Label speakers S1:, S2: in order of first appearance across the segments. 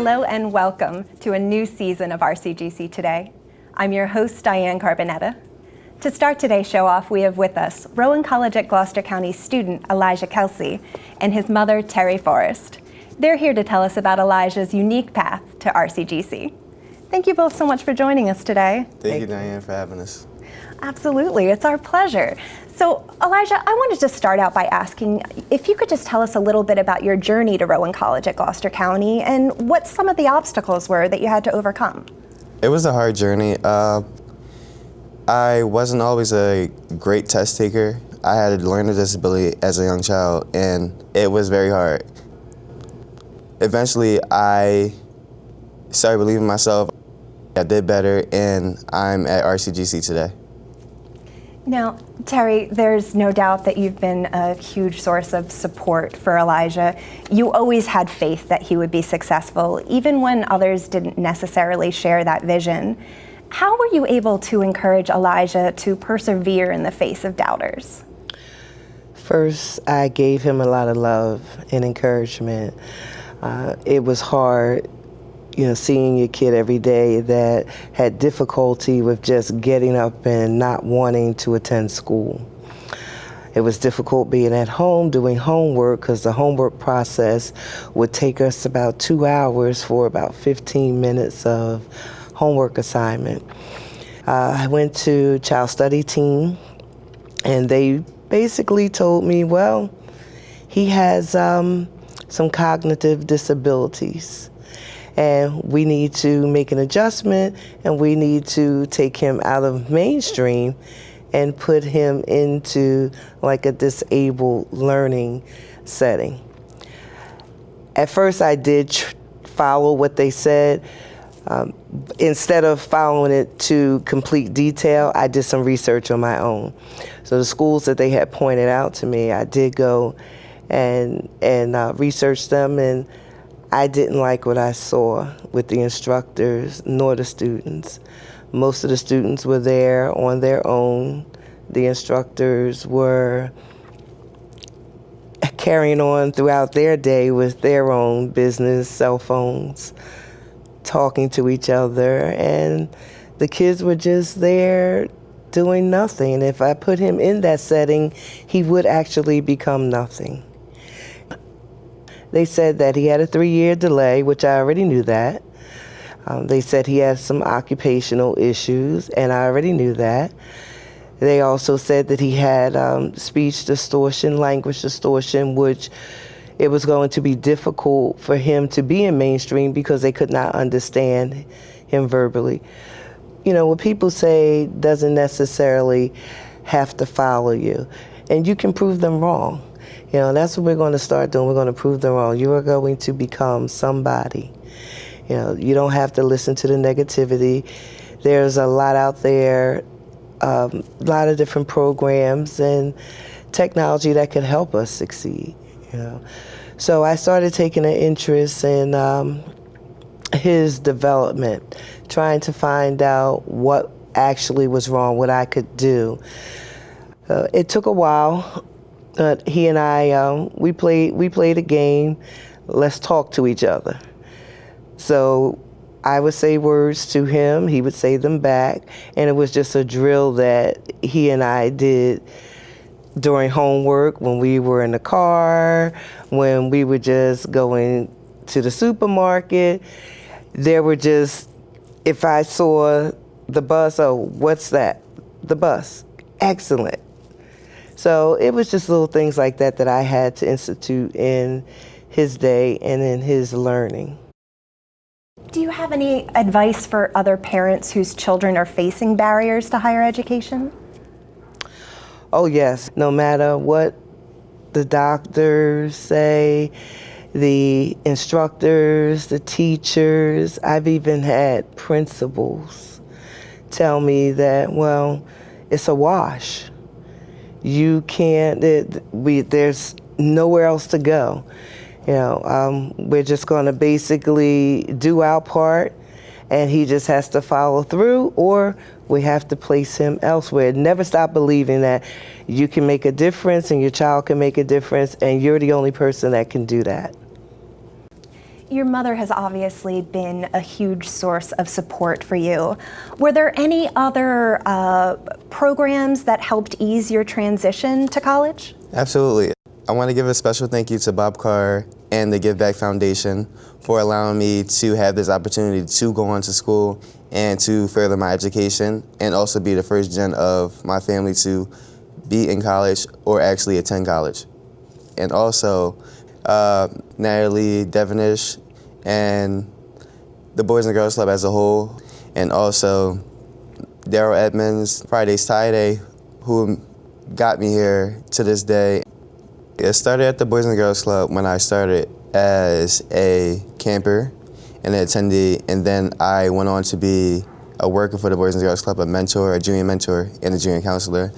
S1: Hello and welcome to a new season of RCGC Today. I'm your host, Diane. To start today's show off, we have with us Rowan College at Gloucester County student Elijah Kelsey and his mother, Terri Forrest. They're here to tell us about Elijah's unique path to RCGC. Thank you both so much for joining us today.
S2: Thank you, Diane, for having us.
S1: Absolutely, it's our pleasure. So, Elijah, I wanted to start out by asking if you could just tell us a little bit about your journey to Rowan College at Gloucester County and what some of the obstacles were that you had to overcome.
S2: It was a hard journey. I wasn't always a great test taker. I had a learning disability as a young child, and it was very hard. Eventually, I started believing in myself. I did better, and I'm at RCGC today.
S1: Now, Terri, there's no doubt that you've been a huge source of support for Elijah. You always had faith that he would be successful, even when others didn't necessarily share that vision. How were you able to encourage Elijah to persevere in the face of doubters?
S3: First, I gave him a lot of love and encouragement. It was hard, seeing your kid every day that had difficulty with just getting up and not wanting to attend school. It was difficult being at home doing homework because the homework process would take us about 2 hours for about 15 minutes of homework assignment. I went to child study team, and they basically told me, well, he has some cognitive disabilities, and we need to make an adjustment, and we need to take him out of mainstream and put him into like a disabled learning setting. At first I did follow what they said. Instead of following it to complete detail, I did some research on my own. So the schools that they had pointed out to me, I did go and research them, and I didn't like what I saw with the instructors nor the students. Most of the students were there on their own. The instructors were carrying on throughout their day with their own business, cell phones, talking to each other, and the kids were just there doing nothing. If I put him in that setting, he would actually become nothing. They said that he had a 3-year delay, which I already knew that. They said he had some occupational issues, and I already knew that. They also said that he had speech distortion, language distortion, which it was going to be difficult for him to be in mainstream because they could not understand him verbally. What people say doesn't necessarily have to follow you, and you can prove them wrong. That's what we're going to start doing. We're going to prove them wrong. You are going to become somebody. You don't have to listen to the negativity. There's a lot out there, a lot of different programs and technology that can help us succeed. So I started taking an interest in his development, trying to find out what actually was wrong, what I could do. It took a while. He and I, we played a game, let's talk to each other. So I would say words to him, he would say them back, and it was just a drill that he and I did during homework, when we were in the car, when we were just going to the supermarket. There were just, if I saw the bus, oh, what's that? The bus. Excellent. So it was just little things like that that I had to institute in his day and in his learning.
S1: Do you have any advice for other parents whose children are facing barriers to higher education?
S3: Oh yes, no matter what the doctors say, the instructors, the teachers, I've even had principals tell me that, well, it's a wash. You can't, there's nowhere else to go. We're just going to basically do our part, and he just has to follow through, or we have to place him elsewhere. Never stop believing that you can make a difference and your child can make a difference, and you're the only person that can do that.
S1: Your mother has obviously been a huge source of support for you. Were there any other programs that helped ease your transition to college?
S2: Absolutely. I want to give a special thank you to Bob Carr and the Give Back Foundation for allowing me to have this opportunity to go on to school and to further my education, and also be the first gen of my family to be in college or actually attend college. And also Natalie Devonish and the Boys and Girls Club as a whole, and also Daryl Edmonds, Friday's Tie Day, who got me here to this day. It started at the Boys and Girls Club when I started as a camper and an attendee, and then I went on to be a worker for the Boys and Girls Club, a mentor, a junior mentor, and a junior counselor.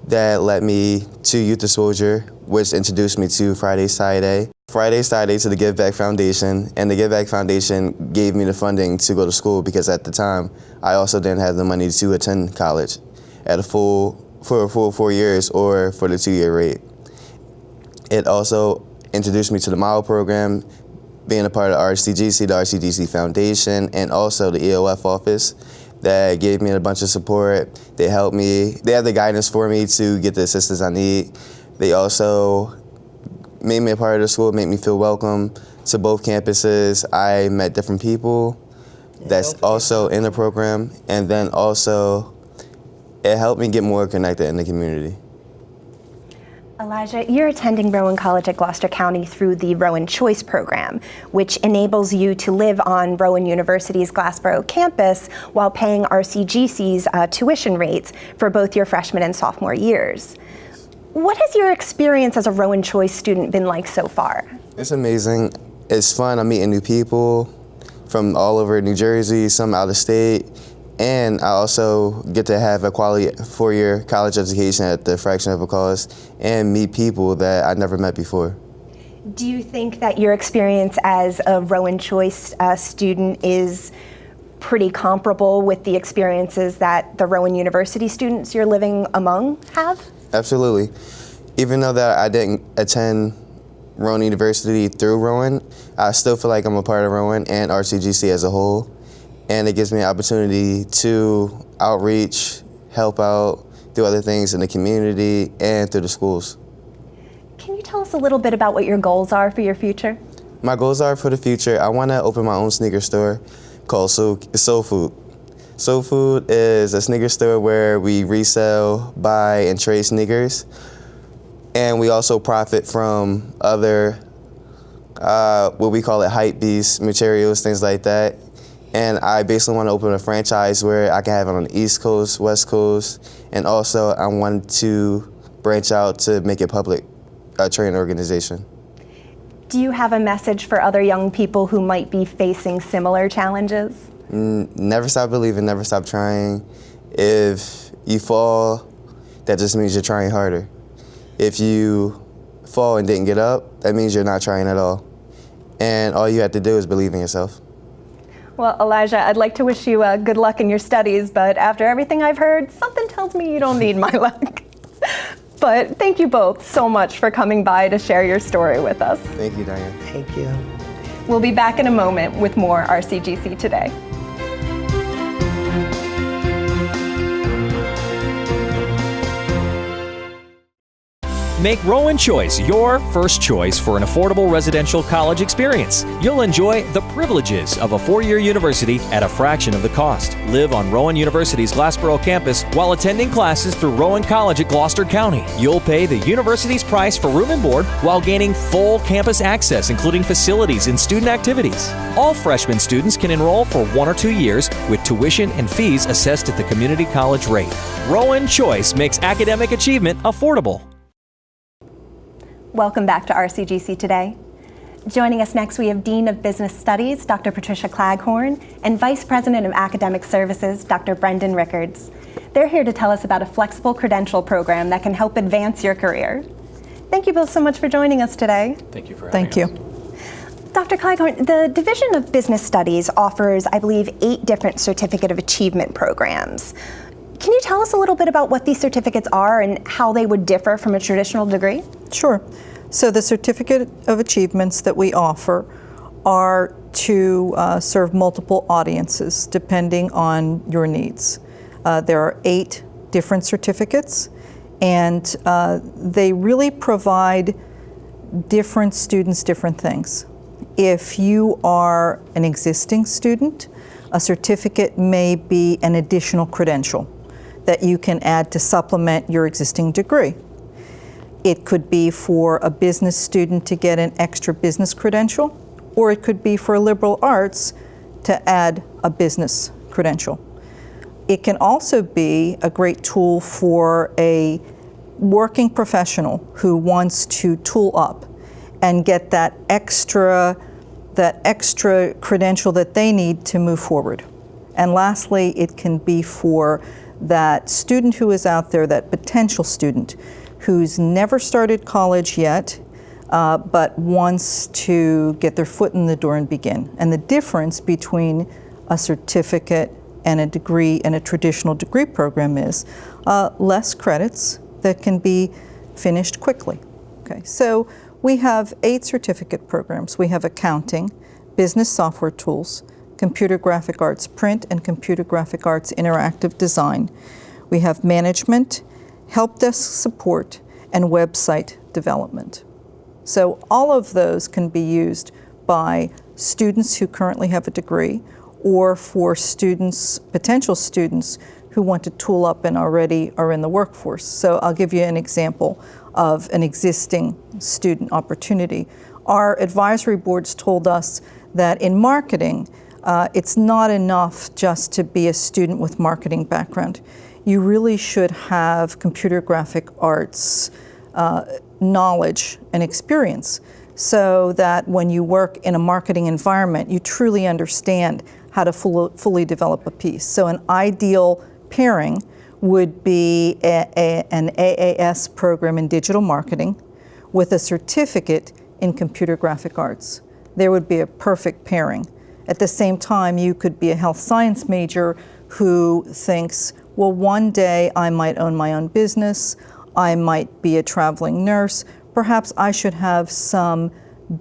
S2: That led me to Youth Exposure, which introduced me to Friday's Tie Day. Friday's Tie Day to the Give Back Foundation, and the Give Back Foundation gave me the funding to go to school because at the time I also didn't have the money to attend college for a full 4 years or for the 2-year rate. It also introduced me to the model program, being a part of RCGC, the RCGC Foundation, and also the EOF office that gave me a bunch of support. They helped me. They had the guidance for me to get the assistance I need. They also made me a part of the school, made me feel welcome to both campuses. I met different people that's also in the program, and then also it helped me get more connected in the community.
S1: Elijah, you're attending Rowan College at Gloucester County through the Rowan Choice program, which enables you to live on Rowan University's Glassboro campus while paying RCGC's tuition rates for both your freshman and sophomore years. What has your experience as a Rowan Choice student been like so far?
S2: It's amazing. It's fun. I'm meeting new people from all over New Jersey, some out of state. And I also get to have a quality 4-year college education at the fraction of a cost and meet people that I never met before.
S1: Do you think that your experience as a Rowan Choice student is pretty comparable with the experiences that the Rowan University students you're living among have?
S2: Absolutely. Even though that I didn't attend Rowan University through Rowan, I still feel like I'm a part of Rowan and RCGC as a whole. And it gives me an opportunity to outreach, help out, do other things in the community and through the schools.
S1: Can you tell us a little bit about what your goals are for your future?
S2: My goals are for the future, I want to open my own sneaker store called Soul Food. Soul Food is a sneaker store where we resell, buy, and trade sneakers. And we also profit from other, what we call it, hype beast materials, things like that. And I basically want to open a franchise where I can have it on the East Coast, West Coast, and also I want to branch out to make it public, a training organization.
S1: Do you have a message for other young people who might be facing similar challenges?
S2: Never stop believing, never stop trying. If you fall, that just means you're trying harder. If you fall and didn't get up, that means you're not trying at all. And all you have to do is believe in yourself.
S1: Well, Elijah, I'd like to wish you good luck in your studies, but after everything I've heard, something tells me you don't need my luck. But thank you both so much for coming by to share your story with us.
S2: Thank you, Diane.
S3: Thank you.
S1: We'll be back in a moment with more RCGC Today.
S4: Make Rowan Choice your first choice for an affordable residential college experience. You'll enjoy the privileges of a 4-year university at a fraction of the cost. Live on Rowan University's Glassboro campus while attending classes through Rowan College at Gloucester County. You'll pay the university's price for room and board while gaining full campus access, including facilities and student activities. All freshman students can enroll for 1 or 2 years with tuition and fees assessed at the community college rate. Rowan Choice makes academic achievement affordable.
S1: Welcome back to RCGC Today. Joining us next, we have Dean of Business Studies, Dr. Patricia Claghorn, and Vice President of Academic Services, Dr. Brenden Rickards. They're here to tell us about a flexible credential program that can help advance your career. Thank you both so much for joining us today.
S5: Thank you for having us.
S6: Thank you.
S1: Dr. Claghorn, the Division of Business Studies offers, I believe, 8 different Certificate of Achievement programs. Can you tell us a little bit about what these certificates are and how they would differ from a traditional degree?
S6: Sure. So the Certificate of Achievements that we offer
S5: are to serve multiple audiences depending on your needs. There are 8 different certificates, and they really provide different students different things. If you are an existing student, a certificate may be an additional credential that you can add to supplement your existing degree. It could be for a business student to get an extra business credential, or it could be for liberal arts to add a business credential. It can also be a great tool for a working professional who wants to tool up and get that extra credential that they need to move forward. And lastly, it can be for that student who is out there, that potential student who's never started college yet, but wants to get their foot in the door and begin. And the difference between a certificate and a degree and a traditional degree program is less credits that can be finished quickly. Okay, so we have 8 certificate programs. We have accounting, business software tools, computer graphic arts print, and computer graphic arts interactive design. We have management, help desk support, and website development. So all of those can be used by students who currently have a degree, or for students, potential students who want to tool up and already are in the workforce. So I'll give you an example of an existing student opportunity. Our advisory boards told us that in marketing, it's not enough just to be a student with marketing background. You really should have computer graphic arts knowledge and experience, so that when you work in a marketing environment, you truly understand how to fully develop a piece. So an ideal pairing would be an AAS program in digital marketing with a certificate in computer graphic arts. There would be a perfect pairing. At the same time, you could be a health science major who thinks, well, one day I might own my own business, I might be a traveling nurse, perhaps I should have some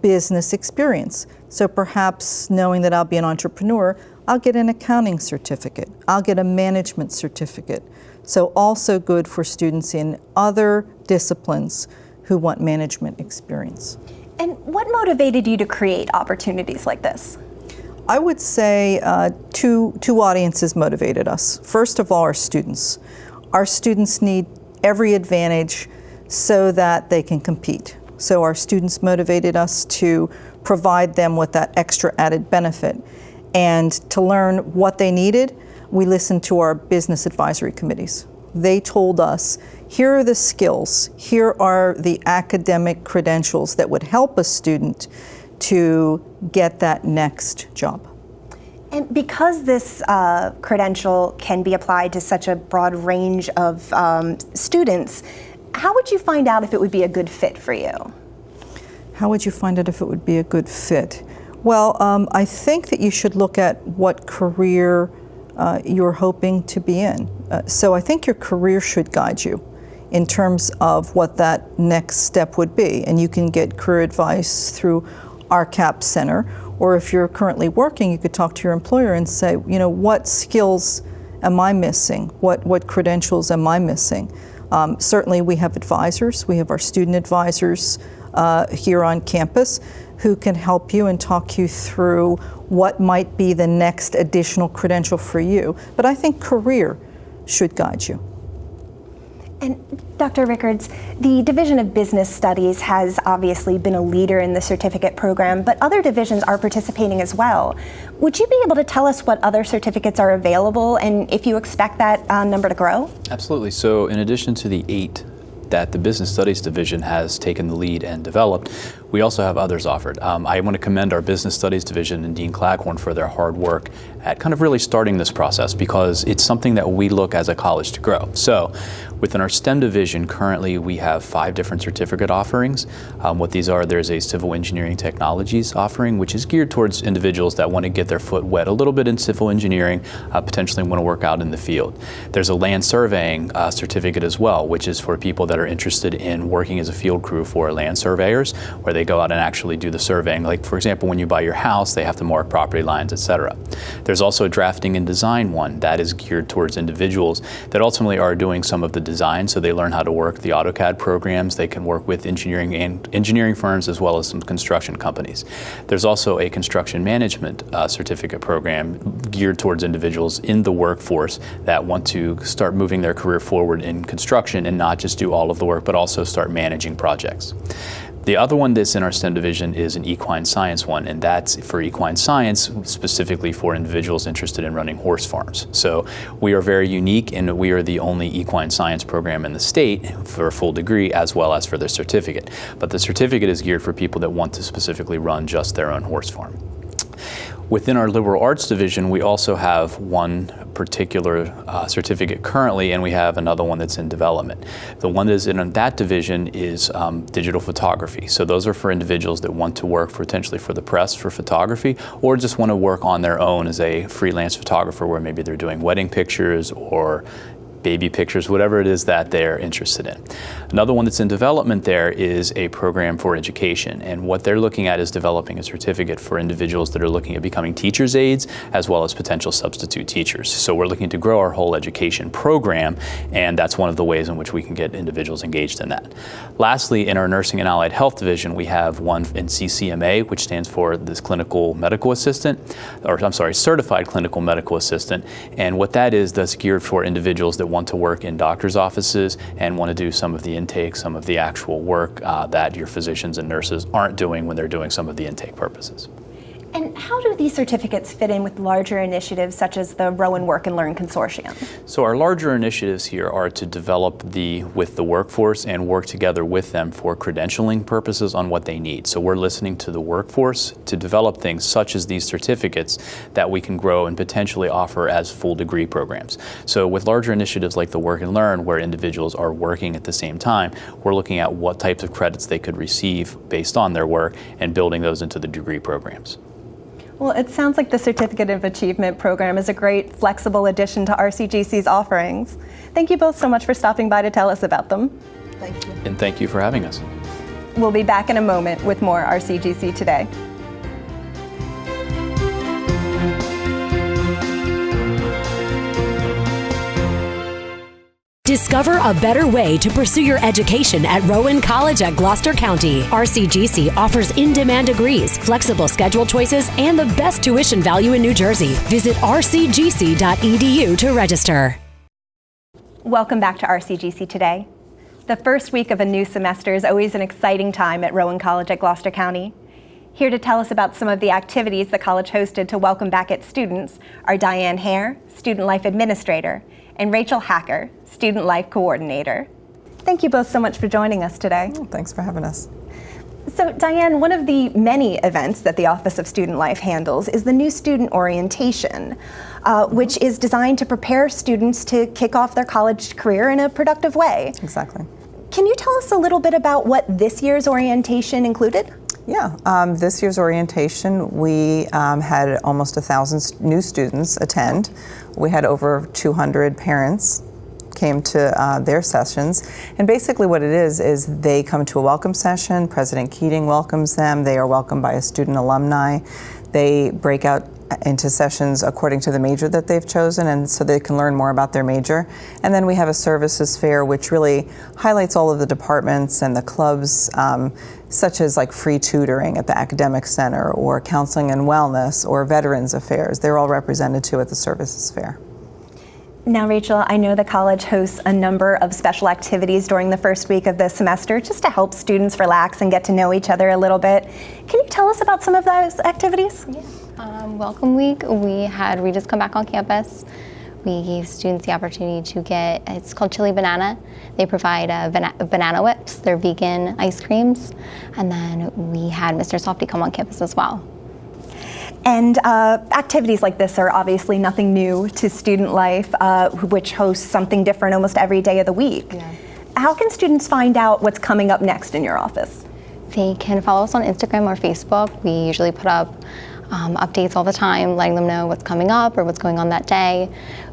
S5: business experience. So perhaps knowing that I'll be an entrepreneur, I'll get an accounting certificate, I'll get a management certificate. So also good for students in other disciplines who want management experience.
S1: And what motivated you to create opportunities like this?
S5: I would say two audiences motivated us. First of all, our students. Our students need every advantage so that they can compete. So our students motivated us to provide them with that extra added benefit. And to learn what they needed, we listened to our business advisory committees. They told us, here are the skills, here are the academic credentials that would help a student to get that next job.
S1: And because this credential can be applied to such a broad range of students, how would you find out if it would be a good fit for you?
S5: How would you find out if it would be a good fit? Well, I think that you should look at what career you're hoping to be in. So I think your career should guide you in terms of what that next step would be. And you can get career advice through our CAP Center, or if you're currently working, you could talk to your employer and say, you know, what skills am I missing? What credentials am I missing? Certainly we have advisors. We have our student advisors here on campus who can help you and talk you through what might be the next additional credential for you. But I think career should guide you.
S1: And Dr. Rickards, the Division of Business Studies has obviously been a leader in the certificate program, but other divisions are participating as well. Would you be able to tell us what other certificates are available and if you expect that number to grow?
S6: Absolutely. So in addition to the 8 that the Business Studies Division has taken the lead and developed, we also have others offered. I want to commend our Business Studies Division and Dean Claghorn for their hard work at kind of really starting this process, because it's something that we look as a college to grow. So within our STEM division, currently we have 5 different certificate offerings. What these are, there's a Civil Engineering Technologies offering, which is geared towards individuals that want to get their foot wet a little bit in civil engineering, potentially want to work out in the field. There's a Land Surveying certificate as well, which is for people that are interested in working as a field crew for land surveyors, where they go out and actually do the surveying. Like, for example, when you buy your house, they have to mark property lines, etc. There's also a drafting and design one that is geared towards individuals that ultimately are doing some of the design, so they learn how to work the AutoCAD programs. They can work with engineering firms as well as some construction companies. There's also a construction management certificate program geared towards individuals in the workforce that want to start moving their career forward in construction and not just do all of the work, but also start managing projects. The other one that's in our STEM division is an equine science one, and that's for equine science, specifically for individuals interested in running horse farms. So we are very unique, and we are the only equine science program in the state for a full degree as well as for their certificate. But the certificate is geared for people that want to specifically run just their own horse farm. Within our liberal arts division, we also have one particular certificate currently, and we have another one that's in development. The one that's in that division is digital photography. So those are for individuals that want to work potentially for the press for photography, or just want to work on their own as a freelance photographer, where maybe they're doing wedding pictures or baby pictures, whatever it is that they're interested in. Another one that's in development there is a program for education, and what they're looking at is developing a certificate for individuals that are looking at becoming teacher's aides as well as potential substitute teachers. So we're looking to grow our whole education program, and that's one of the ways in which we can get individuals engaged in that. Lastly, in our nursing and allied health division, we have one in CCMA, which stands for this clinical medical assistant, or I'm sorry, certified clinical medical assistant, and what that is, that's geared for individuals that want to work in doctor's offices and want to do some of the intake, some of the actual work that your physicians and nurses aren't doing when they're doing some of the intake purposes.
S1: And how do these certificates fit in with larger initiatives such as the Rowan Work and Learn Consortium?
S6: So our larger initiatives here are to develop with the workforce and work together with them for credentialing purposes on what they need. So we're listening to the workforce to develop things such as these certificates that we can grow and potentially offer as full degree programs. So with larger initiatives like the Work and Learn, where individuals are working at the same time, we're looking at what types of credits they could receive based on their work and building those into the degree programs.
S1: Well, it sounds like the Certificate of Achievement program is a great flexible addition to RCGC's offerings. Thank you both so much for stopping by to tell us about them.
S5: Thank you.
S6: And thank you for having us.
S1: We'll be back in a moment with more RCGC Today.
S7: Discover a better way to pursue your education at Rowan College at Gloucester County. RCGC offers in-demand degrees, flexible schedule choices, and the best tuition value in New Jersey. Visit rcgc.edu to register.
S1: Welcome back to RCGC Today. The first week of a new semester is always an exciting time at Rowan College at Gloucester County. Here to tell us about some of the activities the college hosted to welcome back its students are Diane Hare, Student Life Administrator, and Rachael, Student Life Coordinator. Thank you both so much for joining us today.
S8: Oh, thanks for having us.
S1: So Diane, one of the many events that the Office of Student Life handles is the new student orientation, which is designed to prepare students to kick off their college career in a productive way.
S8: Exactly.
S1: Can you tell us a little bit about what this year's orientation included?
S8: Yeah, this year's orientation, we had almost 1,000 new students attend. We had over 200 parents came to their sessions. And basically what it is they come to a welcome session. President Keating welcomes them. They are welcomed by a student alumni. They break out into sessions according to the major that they've chosen, and so they can learn more about their major. And then we have a services fair which really highlights all of the departments and the clubs, such as like free tutoring at the academic center or counseling and wellness or veterans affairs. They're all represented too at the services fair.
S1: Now, Rachael, I know the college hosts a number of special activities during the first week of the semester just to help students relax and get to know each other a little bit. Can you tell us about some of those activities?
S9: Yeah. Welcome week, we had Regis come back on campus. We gave students the opportunity to get, it's called Chili Banana. They provide banana whips, they're vegan ice creams. And then we had Mr. Softy come on campus as well.
S1: And activities like this are obviously nothing new to Student Life, which hosts something different almost every day of the week.
S9: Yeah.
S1: How can students find out what's coming up next in your office?
S9: They can follow us on Instagram or Facebook. We usually put up updates all the time, letting them know what's coming up or what's going on that day.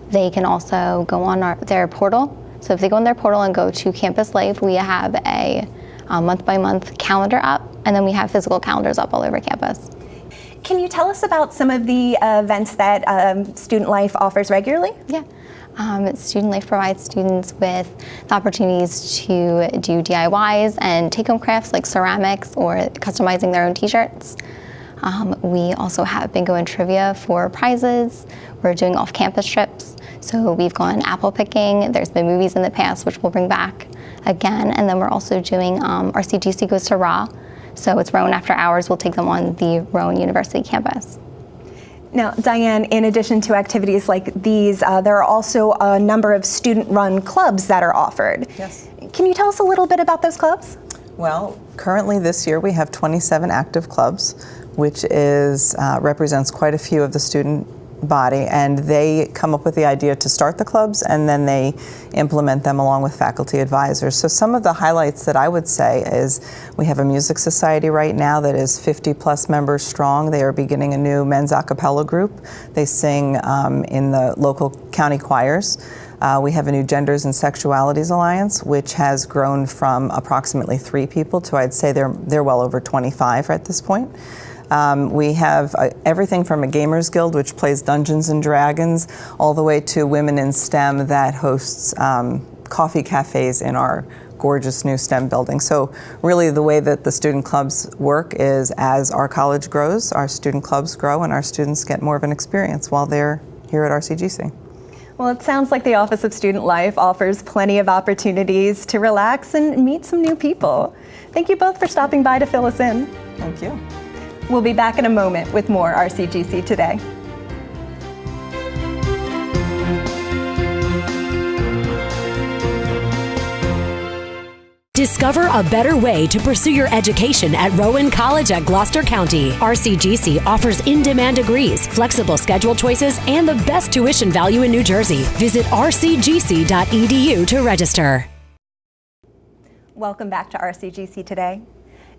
S9: They can also go on their portal. So if they go on their portal and go to Campus Life, we have a month-by-month calendar up And then we have physical calendars up all over campus.
S1: Can you tell us about some of the events that Student Life offers regularly?
S9: Yeah. Student Life provides students with the opportunities to do DIYs and take-home crafts like ceramics or customizing their own t-shirts. We also have bingo and trivia for prizes. We're doing off-campus trips. So we've gone apple picking. There's been movies in the past, which we'll bring back again. And then we're also doing RCGC Goes to Raw. So it's Rowan After Hours. We'll take them on the Rowan University campus.
S1: Now, Diane, in addition to activities like these, there are also a number of student-run clubs that are offered.
S8: Yes.
S1: Can you tell us a little bit about those clubs?
S8: Well, currently this year we have 27 active clubs, which is represents quite a few of the student body, and they come up with the idea to start the clubs, and then they implement them along with faculty advisors. So some of the highlights that I would say is we have a music society right now that is 50 plus members strong. They are beginning a new men's a cappella group. They sing in the local county choirs. We have a new Genders and Sexualities Alliance, which has grown from approximately 3 people to, I'd say they're well over 25 at this point. We have everything from a Gamers Guild, which plays Dungeons and Dragons, all the way to Women in STEM that hosts coffee cafes in our gorgeous new STEM building. So really the way that the student clubs work is as our college grows, our student clubs grow, and our students get more of an experience while they're here at RCGC.
S1: Well, it sounds like the Office of Student Life offers plenty of opportunities to relax and meet some new people. Thank you both for stopping by to fill us in.
S8: Thank you.
S1: We'll be back in a moment with more RCGC Today.
S7: Discover a better way to pursue your education at Rowan College at Gloucester County. RCGC offers in-demand degrees, flexible schedule choices, and the best tuition value in New Jersey. Visit rcgc.edu to register.
S1: Welcome back to RCGC Today.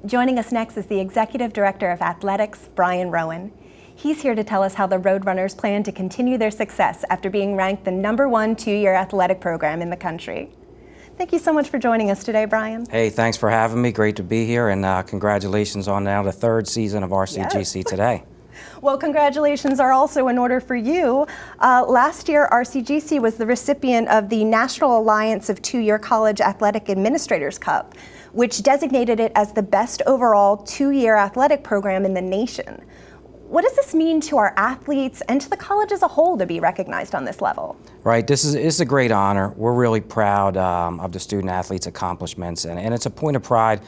S1: Joining us next is the Executive Director of Athletics, Brian Rowan. He's here to tell us how the Roadrunners plan to continue their success after being ranked the #1 two-year athletic program in the country. Thank you so much for joining us today, Brian.
S10: Hey, thanks for having me. Great to be here, and congratulations on now the 3rd season of RCGC Today.
S1: Well, congratulations are also in order for you. Last year, RCGC was the recipient of the National Alliance of Two-Year College Athletic Administrators Cup, which designated it as the best overall two-year athletic program in the nation. What does this mean to our athletes and to the college as a whole to be recognized on this level?
S10: Right, this is a great honor. We're really proud of the student athletes' accomplishments, and it's a point of pride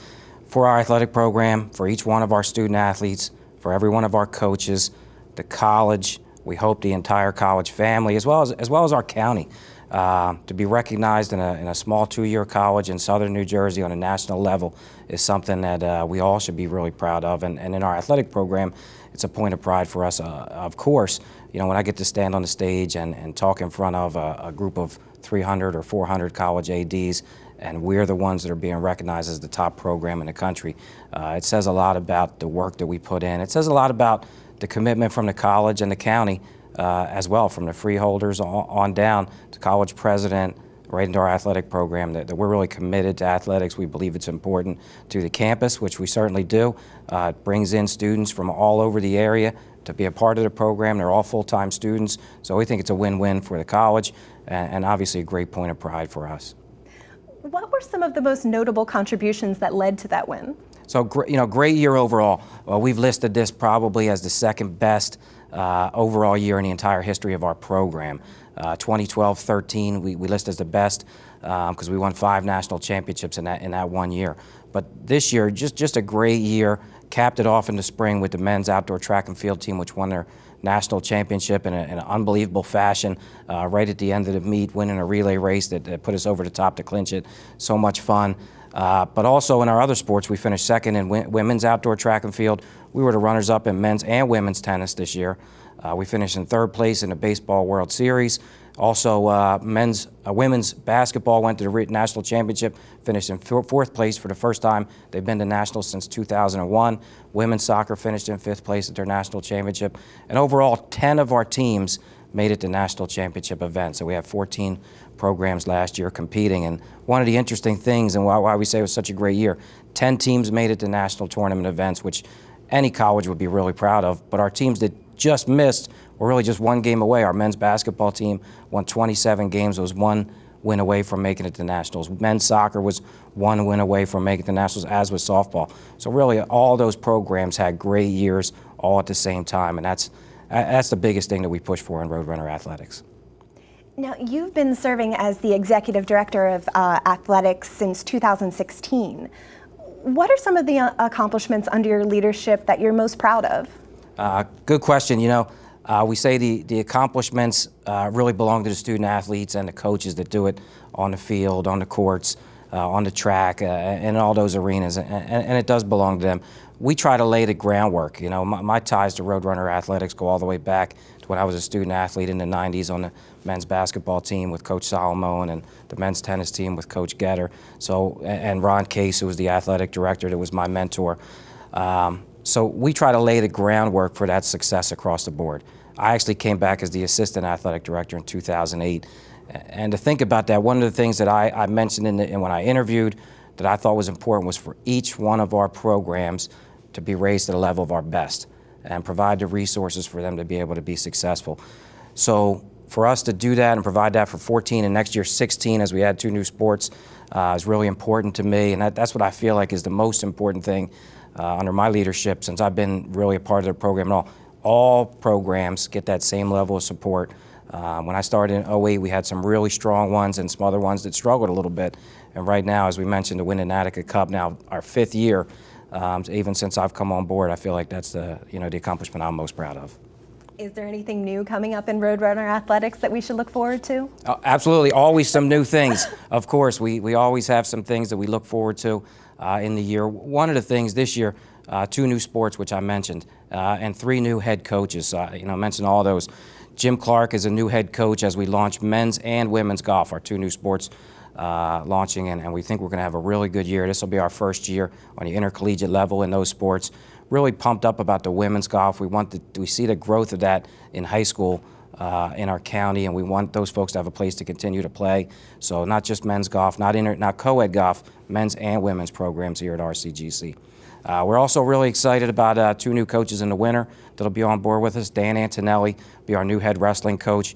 S10: for our athletic program, for each one of our student athletes, for every one of our coaches, the college, we hope the entire college family, as well as our county. To be recognized in a small two-year college in southern New Jersey on a national level is something that we all should be really proud of. And in our athletic program, it's a point of pride for us. Of course, you know, when I get to stand on the stage and talk in front of a group of 300 or 400 college ADs, and we're the ones that are being recognized as the top program in the country, it says a lot about the work that we put in. It says a lot about the commitment from the college and the county as well, from the freeholders on down to college president, right into our athletic program, that we're really committed to athletics. We believe it's important to the campus, which we certainly do. It brings in students from all over the area to be a part of the program. They're all full-time students, so we think it's a win-win for the college and obviously a great point of pride for us.
S1: What were some of the most notable contributions that led to that win?
S10: So, great year overall. We've listed this probably as the second best overall year in the entire history of our program. 2012-13 we list as the best because we won 5 national championships in that one year. But this year, just a great year. Capped it off in the spring with the men's outdoor track and field team, which won their national championship in an unbelievable fashion right at the end of the meet, winning a relay race that put us over the top to clinch it. So much fun. But also in our other sports, we finished second in women's outdoor track and field. We were the runners-up in men's and women's tennis this year. We finished in 3rd place in the Baseball World Series. Also, women's basketball went to the national championship, finished in 4th place for the first time. They've been to nationals since 2001. Women's soccer finished in 5th place at their national championship. And overall, 10 of our teams made it to national championship events. So we have 14 programs last year competing. And one of the interesting things, and why we say it was such a great year, 10 teams made it to national tournament events, which any college would be really proud of. But our teams that just missed were really just one game away. Our men's basketball team won 27 games. It was one win away from making it to nationals. Men's soccer was one win away from making it to nationals, as was softball. So really all those programs had great years all at the same time, and that's the biggest thing that we push for in Roadrunner athletics.
S1: Now, you've been serving as the executive director of athletics since 2016. What are some of the accomplishments under your leadership that you're most proud of?
S10: Good question. We say the accomplishments really belong to the student athletes and the coaches that do it on the field, on the courts, on the track, and all those arenas, and it does belong to them. We try to lay the groundwork. My ties to Roadrunner athletics go all the way back to when I was a student athlete in the 90s on the men's basketball team with Coach Solomon and the men's tennis team with Coach Getter. And Ron Case, who was the athletic director, that was my mentor. So we try to lay the groundwork for that success across the board. I actually came back as the assistant athletic director in 2008. And to think about that, one of the things that I mentioned when I interviewed that I thought was important was for each one of our programs to be raised to the level of our best and provide the resources for them to be able to be successful. So for us to do that and provide that for 14 and next year 16 as we add 2 new sports is really important to me. And that's what I feel like is the most important thing under my leadership since I've been really a part of the program and all programs get that same level of support. When I started in 2008, we had some really strong ones and some other ones that struggled a little bit. And right now, as we mentioned, to win an Attica Cup now, our 5th year, even since I've come on board, I feel like that's the accomplishment I'm most proud of.
S1: Is there anything new coming up in Roadrunner athletics that we should look forward to?
S10: Absolutely, always some new things. Of course, we always have some things that we look forward to in the year. One of the things this year, 2 new sports, which I mentioned, and 3 new head coaches. I mentioned all those. Jim Clark is a new head coach as we launch men's and women's golf, our 2 new sports launching, and we think we're going to have a really good year. This will be our first year on the intercollegiate level in those sports. Really pumped up about the women's golf. We see the growth of that in high school in our county, and we want those folks to have a place to continue to play. So not just men's golf, not co-ed golf, men's and women's programs here at RCGC. We're also really excited about 2 new coaches in the winter that'll be on board with us. Dan Antonelli be our new head wrestling coach.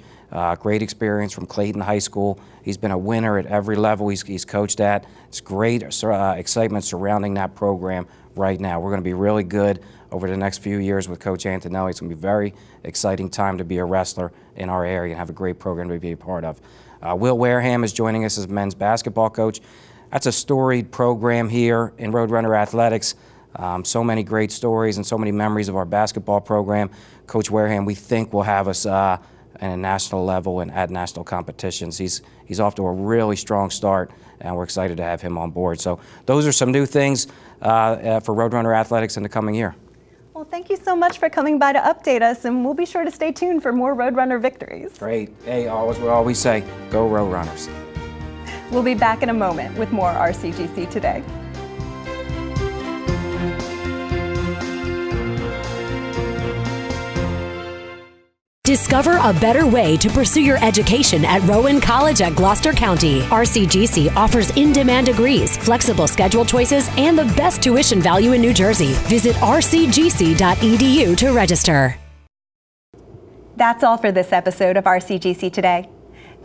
S10: Great experience from Clayton High School. He's been a winner at every level he's coached at. It's great excitement surrounding that program right now. We're going to be really good over the next few years with Coach Antonelli. It's going to be a very exciting time to be a wrestler in our area and have a great program to be a part of. Will Wareham is joining us as men's basketball coach. That's a storied program here in Roadrunner Athletics. So many great stories and so many memories of our basketball program. Coach Wareham, we think, will have us at a national level and at national competitions. He's off to a really strong start, and we're excited to have him on board. So those are some new things for Roadrunner Athletics in the coming year.
S1: Well, thank you so much for coming by to update us, and we'll be sure to stay tuned for more Roadrunner victories.
S10: Great. Hey, we always say, go Roadrunners.
S1: We'll be back in a moment with more RCGC Today.
S7: Discover a better way to pursue your education at Rowan College at Gloucester County. RCGC offers in-demand degrees, flexible schedule choices, and the best tuition value in New Jersey. Visit rcgc.edu to register.
S1: That's all for this episode of RCGC Today.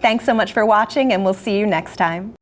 S1: Thanks so much for watching, and we'll see you next time.